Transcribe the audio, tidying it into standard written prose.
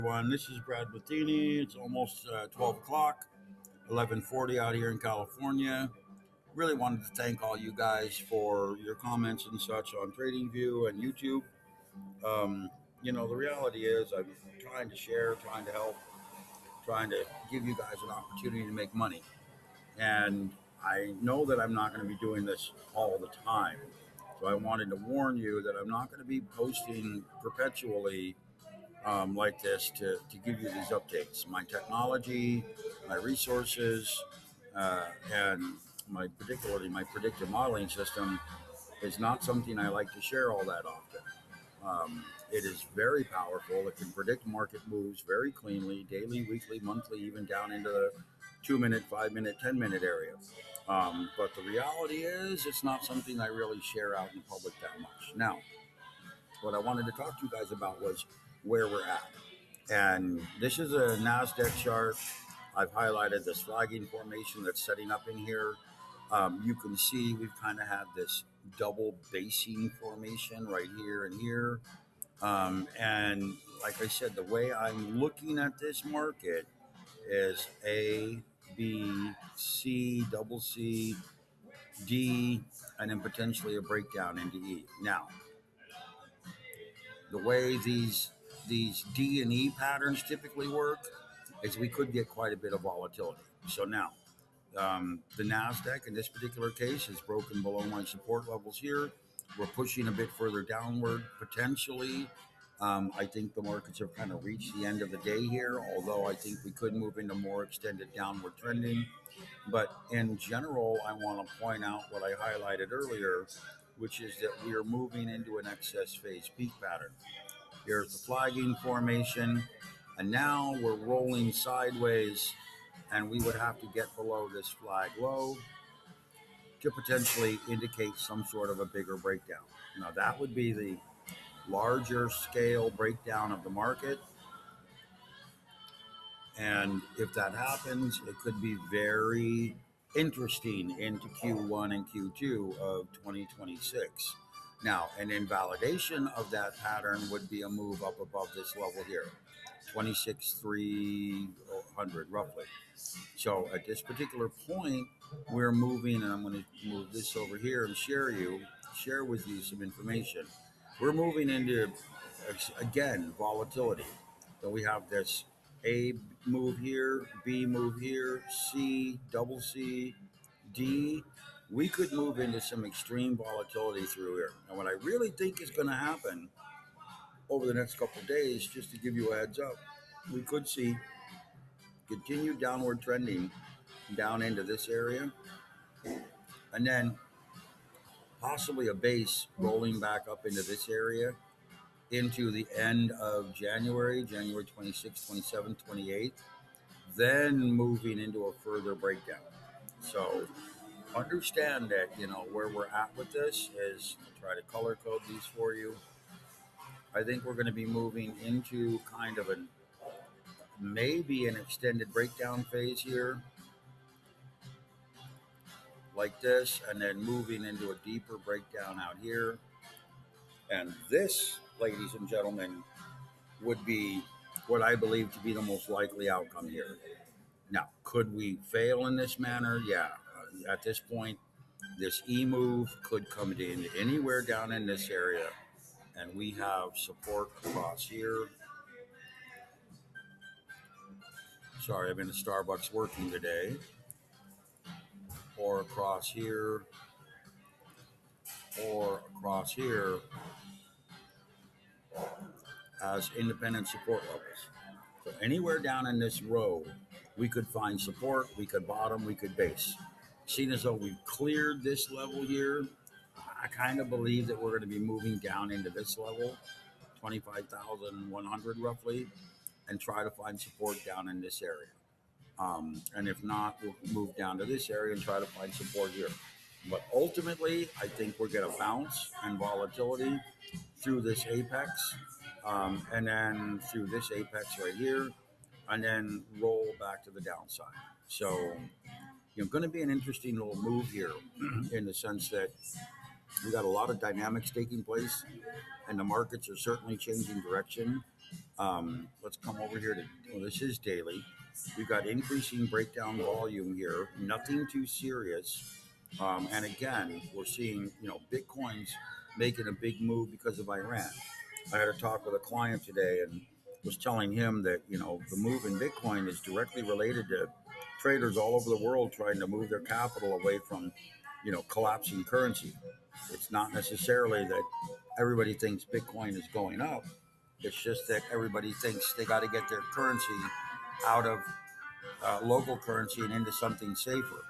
Everyone, this is Brad Matheny. It's almost 12 o'clock, 11:40 out here in California. Really wanted to thank all you guys for your comments and such on TradingView and YouTube. Um, the reality is I'm trying to share, trying to help, trying to give you guys an opportunity to make money. And I know that I'm not going to be doing this all the time. So I wanted to warn you that I'm not going to be posting perpetually like this to give you these updates. My technology, my resources, and particularly my predictive modeling system is not something I like to share all that often. It is very powerful. It can predict market moves very cleanly, daily, weekly, monthly, even down into the 2 minute, 5 minute, 10 minute area. But the reality is, it's not something I really share out in public that much. Now, what I wanted to talk to you guys about was where we're at. And this is a NASDAQ chart. I've highlighted this flagging formation that's setting up in here. You can see we've kind of had this double basing formation right here and here. And like I said, the way I'm looking at this market is A, B, C, double C, D, and then potentially a breakdown into E. Now, the way these D and E patterns typically work is we could get quite a bit of volatility. So now, the Nasdaq in this particular case has broken below my support levels here. We're pushing a bit further downward potentially. I think the markets have kind of reached the end of the day here, although I think we could move into more extended downward trending. But in general, I want to point out what I highlighted earlier, which is that we are moving into an excess phase peak pattern. Here's the flagging formation, and now we're rolling sideways, and we would have to get below this flag low to potentially indicate some sort of a bigger breakdown. Now, that would be the larger scale breakdown of the market. And if that happens, it could be very interesting into Q1 and Q2 of 2026. Now, an invalidation of that pattern would be a move up above this level here, 26,300 roughly. So at this particular point, we're moving, and I'm going to move this over here and share with you some information. We're moving into, again, volatility. So we have this A move here, B move here, C, double C, D. We could move into some extreme volatility through here. And what I really think is going to happen over the next couple of days, just to give you a heads up, we could see continued downward trending down into this area, and then possibly a base rolling back up into this area into the end of January 26th, 27th, 28th, then moving into a further breakdown. So understand that, where we're at with this is, I'll try to color code these for you. I think we're going to be moving into kind of maybe an extended breakdown phase here, like this, and then moving into a deeper breakdown out here. And this, ladies and gentlemen, would be what I believe to be the most likely outcome here. Now, could we fail in this manner? Yeah. At this point, this E move could come in anywhere down in this area, and we have support across here. Sorry, I'm in a Starbucks working today. Or across here, as independent support levels. So anywhere down in this row, we could find support, we could bottom, we could base. Seeing as though we've cleared this level here, I kind of believe that we're going to be moving down into this level, 25,100 roughly, and try to find support down in this area. And if not, we'll move down to this area and try to find support here. But ultimately, I think we're going to bounce and volatility through this apex, and then through this apex right here, and then roll back to the downside. So, going to be an interesting little move here in the sense that we got a lot of dynamics taking place, and the markets are certainly changing direction. Let's come over here to, well, this is daily. We've got increasing breakdown volume here, nothing too serious. And again, we're seeing, Bitcoin's making a big move because of Iran. I had a talk with a client today and was telling him that, the move in Bitcoin is directly related to traders all over the world trying to move their capital away from, collapsing currency. It's not necessarily that everybody thinks Bitcoin is going up. It's just that everybody thinks they got to get their currency out of local currency and into something safer.